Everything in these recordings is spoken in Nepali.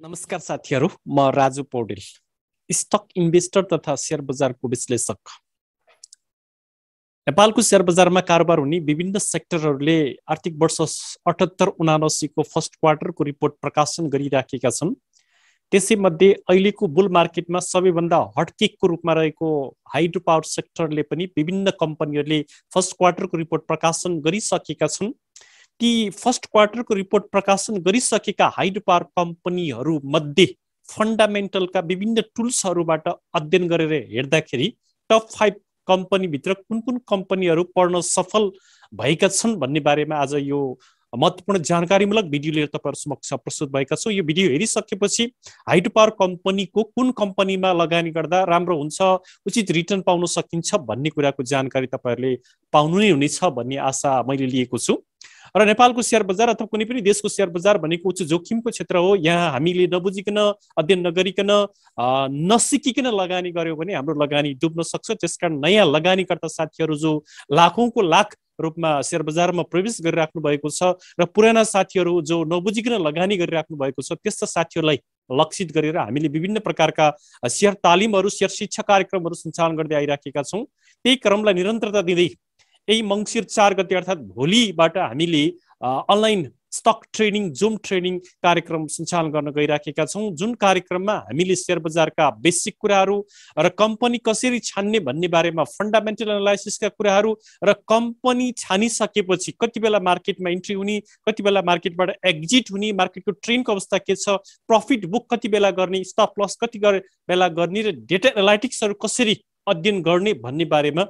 नमस्कार साथीहरू, म राजु पौडेल, स्टक इन्भेस्टर तथा शेयर बजारको विश्लेषक। नेपालको शेयर बजारमा कारोबार हुने विभिन्न सेक्टरहरूले आर्थिक वर्ष 78-79 को फर्स्ट क्वार्टरको रिपोर्ट प्रकाशन गरिराखेका छन्। त्यसैमध्ये अहिलेको बुल मार्केटमा सबैभन्दा हटकेकको रूपमा रहेको हाइड्रो पावर सेक्टरले पनि विभिन्न कम्पनीहरूले फर्स्ट क्वार्टरको रिपोर्ट प्रकाशन गरिसकेका छन्। ती फर्स्ट क्वार्टरको रिपोर्ट प्रकाशन गरिसकेका हाइड्रो पावर कम्पनीहरू मध्ये फन्डामेन्टलका विभिन्न टुल्सहरूबाट अध्ययन गरेर हेर्दाखेरि टप 5 कम्पनीभित्र कुन कुन कम्पनीहरू पढ्न सफल भएका छन् भन्ने बारेमा आज यो महत्त्वपूर्ण जानकारीमूलक भिडियो लिएर तपाईहरु समक्ष प्रस्तुत भएका छौं। यो भिडियो हेरिसकेपछि हाइड्रो पावर कम्पनीको कुन कम्पनीमा लगानी गर्दा राम्रो हुन्छ, उचित रिटर्न पाउन सकिन्छ भन्ने कुराको जानकारी तपाईहरुले पाउनु नै हुनेछ भन्ने आशा मैले लिएको छु। र नेपालको शेयर बजार अथवा कुनै पनि देशको शेयर बजार भनेको उच्च जोखिमको क्षेत्र हो। यहाँ हामीले नबुझिकन, अध्ययन नगरिकन, नसिकिकन लगानी गर्यो भने हाम्रो लगानी डुब्न सक्छ। त्यसकारण नयाँ लगानीकर्ता साथीहरू जो लाखौंको लाख रूपमा शेयर बजारमा प्रवेश गरिराख्नु भएको छ र पुराना साथीहरू जो नबुझिकन लगानी गरिराख्नु भएको छ, त्यस्ता साथीहरूलाई लक्षित गरेर हामीले विभिन्न प्रकारका शेयर तालिमहरू, शेयर शिक्षा कार्यक्रमहरू सञ्चालन गर्दै आइराखेका छौं। त्यही क्रमलाई निरन्तरता दिँदै यही मंसिर 4 गते अर्थात् भोलिबाट हामीले online stock trading, zoom trading कार्यक्रम सञ्चालन गर्न गइराखेका छौं। जुन कार्यक्रममा हामीले शेयर बजारका बेसिक कुराहरू र कम्पनी कसरी छान्ने भन्ने बारेमा फन्डामेन्टल एनालाइसिसका कुराहरू र कम्पनी छानिसकेपछि कति बेला मार्केटमा इन्ट्री हुने, कति बेला मार्केटबाट एक्जिट हुने, मार्केटको ट्रेन्डको अवस्था के छ, प्रॉफिट बुक कति बेला गर्ने, स्टप लस कति बेला गर्ने र डेटा एनालिटिक्सहरू कसरी अध्ययन गर्ने भन्ने बारेमा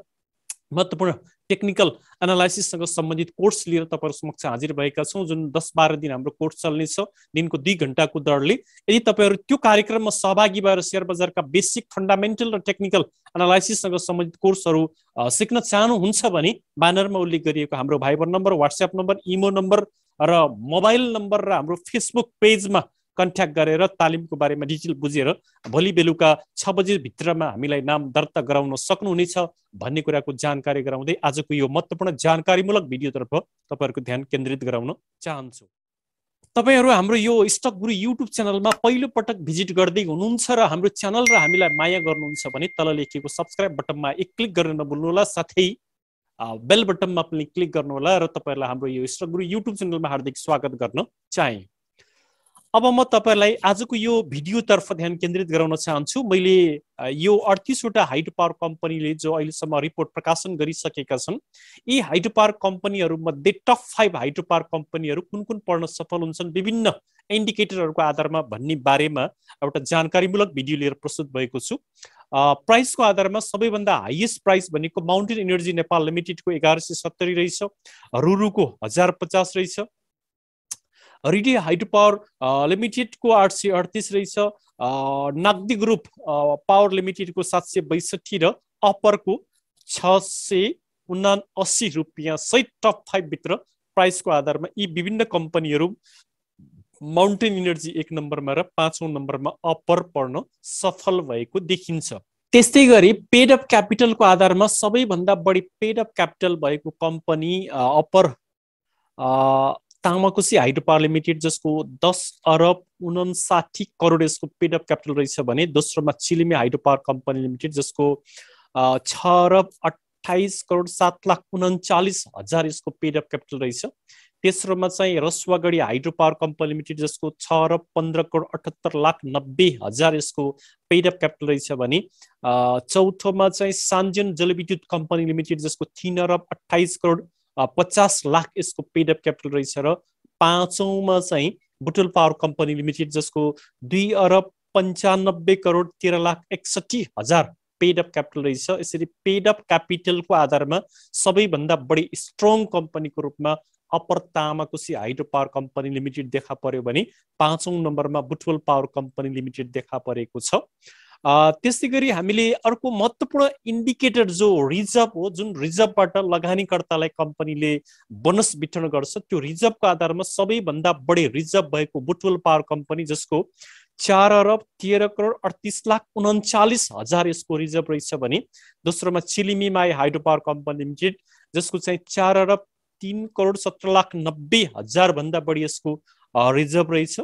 महत्त्वपूर्ण टेक्निकल एनालाइसिससँग सम्बन्धित कोर्स लिएर तपाईहरु समक्ष हाजिर भएका छौं। जुन 10-12 दिन हाम्रो कोर्स चल्नेछ, दिनको 2 घण्टाको दरले। यदि तपाईहरु त्यो कार्यक्रममा सहभागी भएर शेयर बजारका बेसिक, फन्डामेन्टल र टेक्निकल एनालाइसिससँग सम्बन्धित कोर्सहरू सिक्न चाहनुहुन्छ भने ब्यानरमा उल्लेख गरिएको हाम्रो भाइबर नम्बर, व्हाट्सएप नम्बर, इमो नम्बर र मोबाइल नम्बर र हाम्रो फेसबुक पेजमा कन्ट्याक्ट गरेर तालिमको बारेमा डिटेल बुझेर भोलि बेलुका 6 बजे भित्रमा हामीलाई नाम दर्ता गराउन सक्नुहुनेछ भन्ने कुराको जानकारी गराउँदै आजको यो महत्त्वपूर्ण जानकारीमूलक भिडियोतर्फ तपाईहरुको ध्यान केन्द्रित गराउन चाहन्छु। तपाईहरु हाम्रो यो स्टक गुरु युट्युब च्यानलमा पहिलो पटक भिजिट गर्दै हुनुहुन्छ र हाम्रो च्यानल र हामीलाई माया गर्नुहुन्छ भने तल लेखिएको सब्स्क्राइब बटनमा एक क्लिक गर्न नभुल्नु होला, साथै बेल बटनमा पनि क्लिक गर्नु होला र तपाईहरुलाई हाम्रो यो स्टक गुरु युट्युब च्यानलमा हार्दिक स्वागत गर्न चाहे। अब म तपाईहरुलाई आजको यो भिडियो तर्फ ध्यान केन्द्रित गराउन चाहन्छु। मैले यो 38 वटा हाइड्रो पावर कम्पनीले जो अहिलेसम्म रिपोर्ट प्रकाशन गरिसकेका छन्, यी हाइड्रो पावर कम्पनीहरू मध्ये टप 5 हाइड्रो पावर कम्पनीहरू कुन कुन पढ्न सफल हुन्छन् विभिन्न इन्डिकेटरहरूको आधारमा भन्ने बारेमा एउटा जानकारीमूलक भिडियो लिएर प्रस्तुत भएको छु। प्राइसको आधारमा सबैभन्दा हाईएस्ट प्राइस भनेको माउन्टेन एनर्जी नेपाल लिमिटेडको 1170 रहेछ, रुरुको 1050 रहेछ, रिडी हाइड्रो पावर लिमिटेडको 838 रहेछ, नाग्दी ग्रुप पावर लिमिटेडको 762 र अपरको 679 रुपियाँ सहित टप 5 भित्र प्राइसको आधारमा यी विभिन्न कम्पनीहरू माउन्टेन एनर्जी 1 नम्बरमा र 5औं नम्बरमा अपर पढ्न सफल भएको देखिन्छ। त्यस्तै गरी पेड अप क्यापिटलको आधारमा सबैभन्दा बढी पेड अप क्यापिटल भएको कम्पनी अपर तामाकोसी हाइड्रो पावर लिमिटेड जसको 10 अरब 59 करोड यसको पेड अप क्यापिटल रहेछ भने दोस्रोमा चिलिमी हाइड्रो पावर कम्पनी लिमिटेड जसको 6 अरब 28 करोड 7,39,000 यसको पेड अप क्यापिटल रहेछ। तेस्रोमा चाहिँ Rasuwagadhi hydro power company limited जसको 6 अरब 15 करोड 78,90,000 यसको पेड अप क्यापिटल रहेछ भने चौथोमा चाहिँ सान्जेन जलविद्युत कम्पनी लिमिटेड जसको 3 अरब 28 करोड 50 लाख यसको पेड अप क्यापिटल रहेछ र पाँचौंमा चाहिँ बुटोल पावर कम्पनी लिमिटेड जसको 2 अरब 95 करोड 13,61,000 पेड अप क्यापिटल रहेछ। यसरी पेड अप क्यापिटलको आधारमा सबैभन्दा बढी स्ट्रङ कम्पनीको रूपमा upper Tamakoshi hydro power company limited देखा पर्यो भने 5औं नम्बरमा बुटोल पावर कम्पनी लिमिटेड देखा परेको छ। त्यसै गरी हामीले अर्को महत्त्वपूर्ण इन्डिकेटर जो रिजर्भ हो, जुन रिजर्भबाट लगानीकर्तालाई कम्पनीले बोनस वितरण गर्छ, त्यो रिजर्भको आधारमा सबैभन्दा बढी रिजर्भ भएको बुटोल पावर कम्पनी जसको 4 अरब 13 करोड 38,39,000 यसको रिजर्भ रहेछ भने दोस्रोमा Chilime Mai hydro power company limited जसको चाहिँ 4 अरब 3 करोड 17,90,000 भन्दा बढी यसको रिजर्भ रहेछ।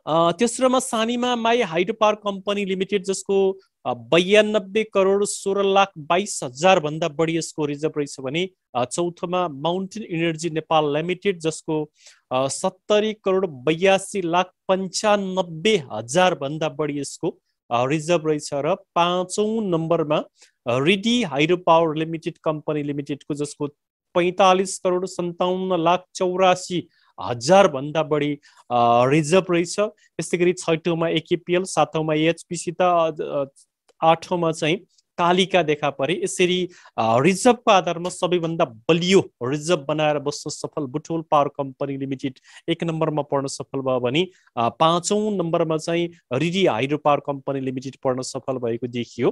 तेस्रोमा सानीमा my hydro power company limited जसको 92 करोड 16,22,000 भन्दा बढी यसको रिजर्भ रहेछ भने चौथोमा माउन्टेन इनर्जी नेपाल लिमिटेड जसको 70 करोड 82,95,000 भन्दा बढी यसको रिजर्भ रहेछ र पाँचौं नम्बरमा Ridi hydro power limited company लिमिटेडको जसको 45 करोड 57,84,000 भन्दा बढी रिजर्भ रहेछ। त्यस्तै गरी छैटौँमा एकेपिएल, सातौँमा एचपिसी त आठौँमा चाहिँ कालिका देखा परे। यसरी रिजर्भको आधारमा सबैभन्दा बलियो रिजर्भ बनाएर बस्न सफल बुटवल पावर कम्पनी लिमिटेड एक नम्बरमा पर्न सफल भयो भने पाँचौं नम्बरमा चाहिँ Ridi hydro power company limited पर्न सफल भएको देखियो।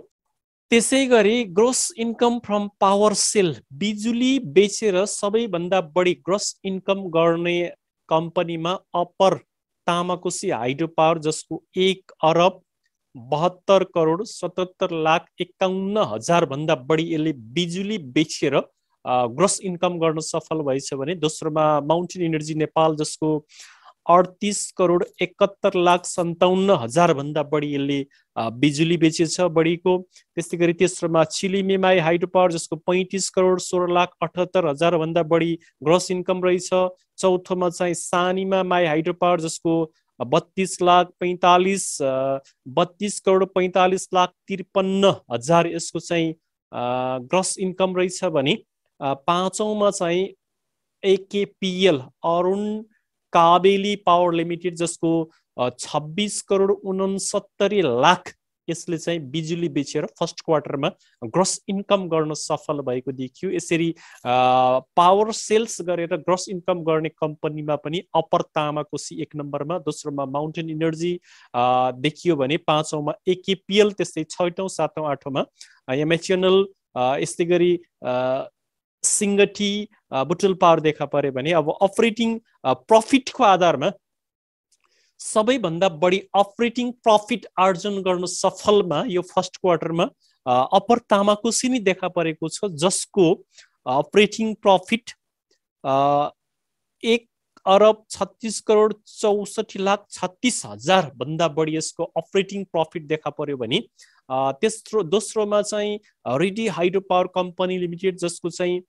त्यसै गरी gross income from power sale, बिजुली बेचेर सबैभन्दा बढी ग्रोस इन्कम गर्ने कम्पनीमा अप्पर तामाकोसी हाइड्रो पावर जसको 1 अरब 72 करोड 77,51,000 भन्दा बढी यसले बिजुली बेचेर ग्रोस इन्कम गर्न सफल भएछ भने दोस्रोमा माउन्टेन इनर्जी नेपाल जसको 38 करोड 71,57,000 भन्दा बढी यसले बिजुली बेचेछ बढीको। त्यस्तै गरी तेस्रोमा चिलिमे माई हाइड्रो पावर जसको 35 करोड 16,78,000 भन्दा बढी ग्रोस इन्कम रहेछ। चौथोमा चाहिँ सानीमा माई हाइड्रो पावर जसको 32 करोड 45,53,000 यसको चाहिँ ग्रोस इन्कम रहेछ भने पाँचौँमा चाहिँ एकेपिएल अरुण काबेली पावर लिमिटेड जसको 26 करोड 69 लाख यसले चाहिँ बिजुली बेचेर फर्स्ट क्वार्टरमा ग्रोस इन्कम गर्न सफल भएको देखियो। यसरी पावर सेल्स गरेर ग्रोस इन्कम गर्ने कम्पनीमा पनि अप्पर तामाकोसी एक नम्बरमा, दोस्रोमा माउन्टेन इनर्जी देखियो भने पाँचौँमा एकेपिएल, त्यस्तै छैटौँ सातौँ आठौँमा एमएचएनएल, यस्तै गरी सिङ्गटी बुटवल पावर देखा परे भने अब अपरेटिङ प्रफिटको आधारमा सबैभन्दा बढी अपरेटिङ प्रफिट आर्जन गर्न सफलमा यो फर्स्ट क्वार्टरमा अप्पर तामाकोसी नै देखा परेको छ जसको अपरेटिङ प्रफिट 1 अरब 36 करोड 64,36,000 भन्दा बढी यसको अपरेटिङ प्रफिट देखा पर्यो भने दोस्रोमा चाहिँ Ridi hydro power company limited जसको चाहिँ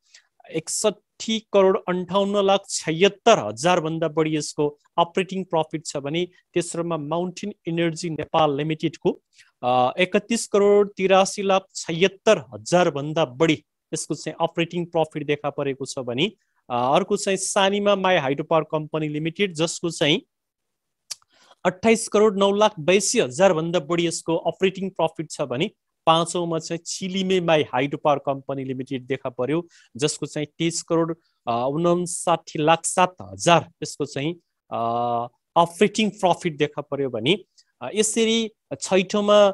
61 करोड 58,76,000 भन्दा बढी यसको अपरेटिङ प्रफिट छ भने तेस्रोमा माउन्टेन इनर्जी नेपाल लिमिटेडको 31 करोड 83,76,000 भन्दा बढी यसको चाहिँ अपरेटिङ प्रफिट देखा परेको छ भने अर्को चाहिँ सानीमा my hydro power company limited जसको चाहिँ 28 करोड 9,82,000 भन्दा बढी यसको अपरेटिङ प्रफिट छ भने पाँचौँमा चाहिँ Chilime Mai hydro power company limited देखा पर्यो जसको चाहिँ 23 करोड 59,07,000 यसको चाहिँ अपरेटिङ प्रफिट देखा पर्यो भने यसरी छैठौँमा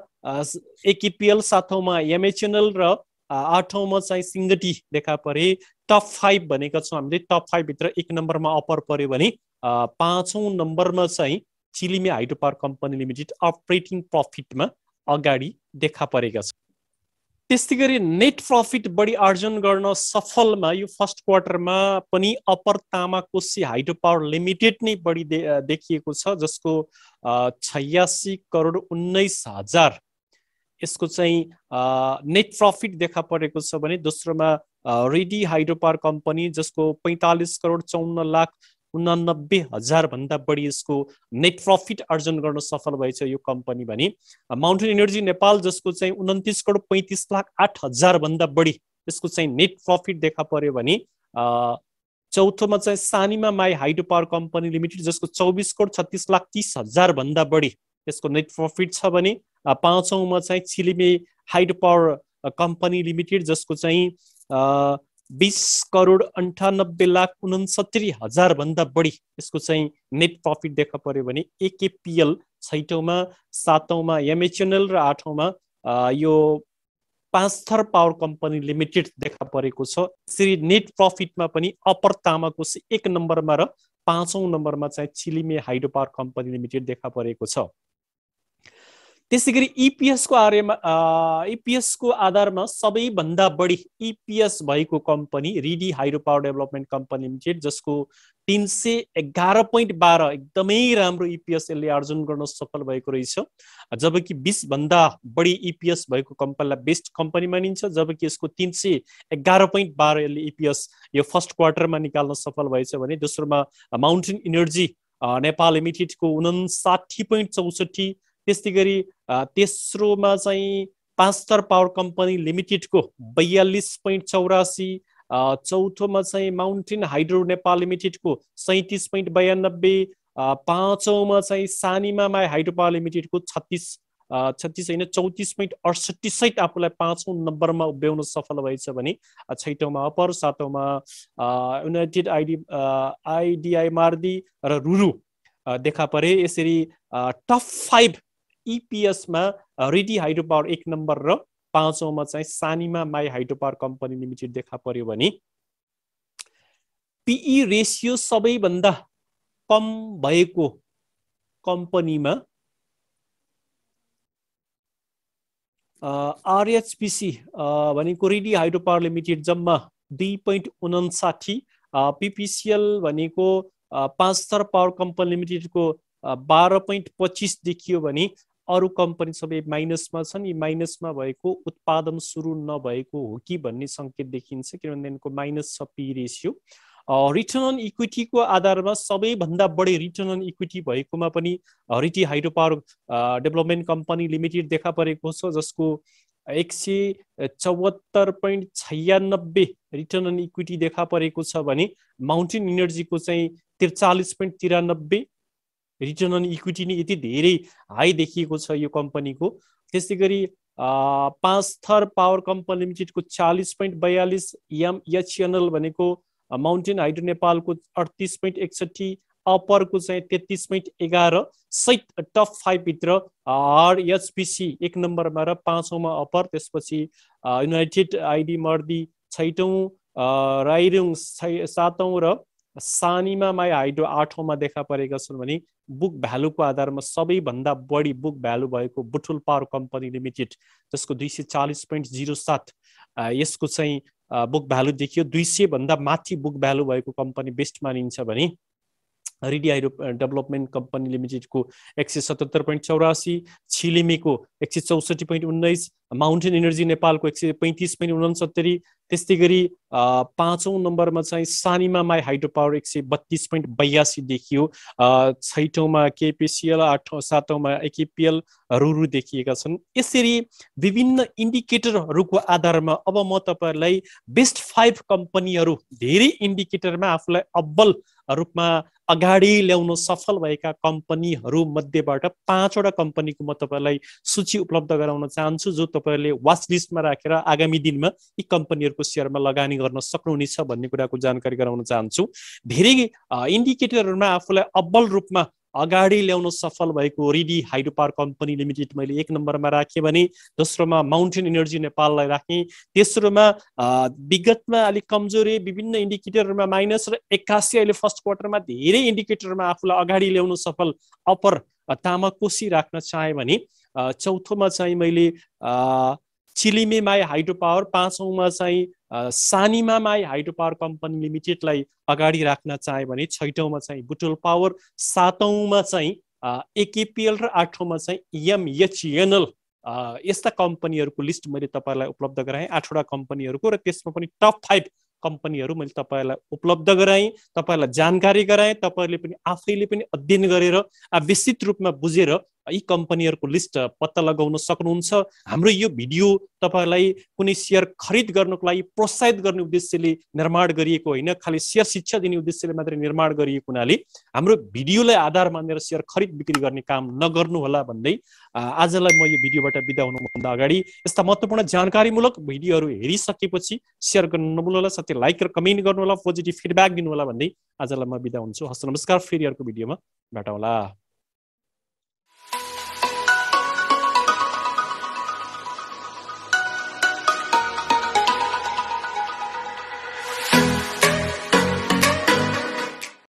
एकेपिएल, सातौँमा एमएचएनएल र आठौँमा चाहिँ सिङ्गटी देखा परे। टप 5 भनेका छौँ हामीले, टप 5 भित्र एक नम्बरमा अप्पर पर्यो भने पाँचौँ नम्बरमा चाहिँ Chilime hydro power company limited operating प्रफिटमा अगाडि देखा परेका छन्। त्यस्तै गरी नेट प्रफिट बढी आर्जन गर्न सफलमा यो फर्स्ट क्वार्टरमा पनि upper Tamakoshi hydro power limited नै बढी देखिएको छ जसको 86 करोड 19,000 यसको चाहिँ नेट प्रफिट देखा परेको छ भने दोस्रोमा रिडी हाइड्रो पावर कम्पनी जसको 45 करोड 54,89,000 भन्दा बढी यसको नेट प्रफिट आर्जन गर्न सफल भएछ यो कम्पनी भने माउन्टेन इनर्जी नेपाल जसको चाहिँ 29 करोड 35,08,000 भन्दा बढी यसको चाहिँ नेट प्रफिट देखा पर्यो भने चौथोमा चाहिँ सानीमा my hydro power company limited जसको 24 करोड 36,30,000 भन्दा बढी यसको नेट प्रफिट छ भने पाँचौँमा चाहिँ Chilime hydro power company limited जसको चाहिँ 20 करोड 98,69,000 भन्दा बढी यसको चाहिँ नेट प्रफिट देखा पर्यो भने एकेपिएल छैटौँमा, सातौँमा एमएचएनएल र आठौँमा यो पाँचथर पावर कम्पनी लिमिटेड देखा परेको छ। यसरी नेट प्रफिटमा पनि अप्पर तामाकोसी एक नम्बरमा र पाँचौँ नम्बरमा चाहिँ Chilime hydro power company limited देखा परेको छ। त्यसैगरी EPS को आधारमा EPS को आधारमा सबैभन्दा बढी EPS भएको कम्पनी Ridi hydro power development company limited, जसको 311.12 एकदमै राम्रो EPS यसले आर्जन गर्न सफल भएको रहेछ। जबकि 20 भन्दा बढी EPS भएको कम्पनीलाई बेस्ट कम्पनी मानिन्छ, जबकि यसको 311.12 यसले EPS यो फर्स्ट क्वार्टरमा निकाल्न सफल भएछ भने दोस्रोमा माउन्टेन इनर्जी नेपाल लिमिटेडको 59.64, त्यस्तै गरी तेस्रोमा चाहिँ पाँच स्टार पावर कम्पनी लिमिटेडको 42.84, चौथोमा चाहिँ माउन्टेन हाइड्रो नेपाल लिमिटेडको 37.92, पाँचौंमा चाहिँ सानिमा माई हाइड्रो पावर लिमिटेडको 34.68 आफूलाई पाँचौं नम्बरमा उभ्याउन सफल भएछ भने छैटौंमा अपर, सातौंमा युनाइटेड आइडिआई मार्दी र रुरु देखा परे। यसरी टप 5 EPS मा रिडी हाइड्रो पावर 1 नम्बर र पाँचौंमा चाहिँ Sanima Mai hydro power company limited देखा पर्यो भने PE रेशियो सबैभन्दा कम भएको कम्पनीमा RHPC भनेको रिडी हाइड्रो पावर लिमिटेड जम्मा 2.59, PPCL भनेको 5 स्टार पावर कम्पनी लिमिटेडको 12.25 देखियो भने अरु कम्पनी सबै माइनसमा छन्। यी माइनसमा भएको उत्पादन सुरु नभएको हो कि भन्ने संकेत देखिन्छ, किनभने यिनको माइनस छ PE रेशियो। रिटर्न अन इक्विटीको आधारमा सबैभन्दा बढी रिटर्न अन इक्विटी भएकोमा पनि Ridi hydro power development company limited देखा परेको छ, जसको 174.96 रिटर्न अन इक्विटी देखा परेको छ भने माउन्टेन इनर्जीको चाहिँ 43.93 रिटर्न अन इक्विटी नै यति धेरै हाई देखिएको छ यो कम्पनीको। त्यसै गरी 5 स्टार पावर कम्पनी लिमिटेडको 40.42, MHNL भनेको माउन्टेन हाइड्रो नेपालको 38.61, अपरको चाहिँ 33.11 सहित टप 5 भित्र RHPC 1 नम्बरमा र पाँचौंमा अपर, त्यसपछि युनाइटेड आइडी मर्दी छैटौं, राइरुङ सातौं र सानिमा माई हाइड्रो आठौंमा देखा परेका छन् भने बुक भ्यालुको आधारमा सबैभन्दा बढी बुक भ्यालु भएको बुटुल पावर कम्पनी लिमिटेड, जसको 240.07 यसको चाहिँ बुक भ्यालु देखियो। 200 भन्दा माथि बुक भ्यालु भएको कम्पनी बेस्ट मानिन्छ भने रिडी हाइड्रो डेभलपमेन्ट कम्पनी लिमिटेडको 177.84, छिलिमीको 164.19, माउन्टेन इनर्जी नेपालको 135.69, त्यस्तै गरी पाँचौं नम्बरमा चाहिँ सानिमा माई हाइड्रो पावर 132.82 देखियो, छैटौंमा KPCL, सातौंमा AKPL, रुरु देखिएका छन्। यसरी विभिन्न इन्डिकेटरहरूको आधारमा अब म तपाईहरुलाई बेस्ट 5 कम्पनीहरू धेरै इन्डिकेटरमा आफूलाई अब्बल रूपमा अगाडि ल्याउन सफल भएका कम्पनीहरू मध्येबाट 5 वटा कम्पनीको म तपाईहरुलाई सूची उपलब्ध गराउन चाहन्छु, जो तपाईहरुले वाच लिस्टमा राखेर आगामी दिनमा यी कम्पनीहरूको शेयरमा लगानी गर्न सक्नुहुनेछ भन्ने कुराको जानकारी गराउन चाहन्छु। धेरै इन्डिकेटरहरुमा आफूलाई अब्बल रूपमा अगाडि ल्याउन सफल भएको Ridi hydro power company limited मैले 1 नम्बरमा राखे भने दोस्रोमा माउन्टेन इनर्जी नेपाललाई राखे, तेस्रोमा विगतमा अलिक कमजोरी विभिन्न इन्डिकेटरहरुमा माइनस र 81 अहिले फर्स्ट क्वार्टरमा धेरै इन्डिकेटरमा आफूलाई अगाडि ल्याउन सफल अपर तामाकोसी राख्न चाहे भने चौथोमा चाहिँ मैले चिलिमे माई हाइड्रो पावर, पाँचौंमा चाहिँ Sanima Mai hydro power company लिमिटेडलाई अगाडि राख्न चाहे भने छैटौंमा चाहिँ बुटुल पावर, सातौंमा चाहिँ AKPL र आठौंमा चाहिँ MHNL यस्ता कम्पनीहरूको लिस्ट मैले तपाईहरुलाई उपलब्ध गराएँ 8 वटा कम्पनीहरूको, र त्यसमा पनि टप 5 कम्पनीहरू मैले तपाईहरुलाई उपलब्ध गराएँ, तपाईहरुलाई जानकारी गराएँ। तपाईहरुले पनि आफैले पनि अध्ययन गरेर विस्तृत रूपमा बुझेर यी कम्पनीहरूको लिस्ट पत्ता लगाउन सक्नुहुन्छ। हाम्रो यो भिडियो तपाईहरुलाई कुनै शेयर खरिद गर्नको लागि प्रोत्साहित गर्ने उद्देश्यले निर्माण गरिएको होइन, खाली शेयर शिक्षा दिने उद्देश्यले मात्र निर्माण गरिएको हुनाले हाम्रो भिडियोलाई आधार मानेर शेयर खरिद बिक्री गर्ने काम नगर्नु होला भन्दै आजलाई म यो भिडियोबाट बिदा हुनुभन्दा अगाडि यस्ता महत्त्वपूर्ण जानकारीमूलक भिडियोहरू हेरिसकेपछि शेयर गर्नु नभुल्नुहोला, साथै लाइक र कमेन्ट गर्नु होला, पोजिटिभ फिडब्याक दिनु होला भन्दै आजलाई म बिदा हुन्छु। हस्त नमस्कार, फेरि अर्को भिडियोमा भेटौँला।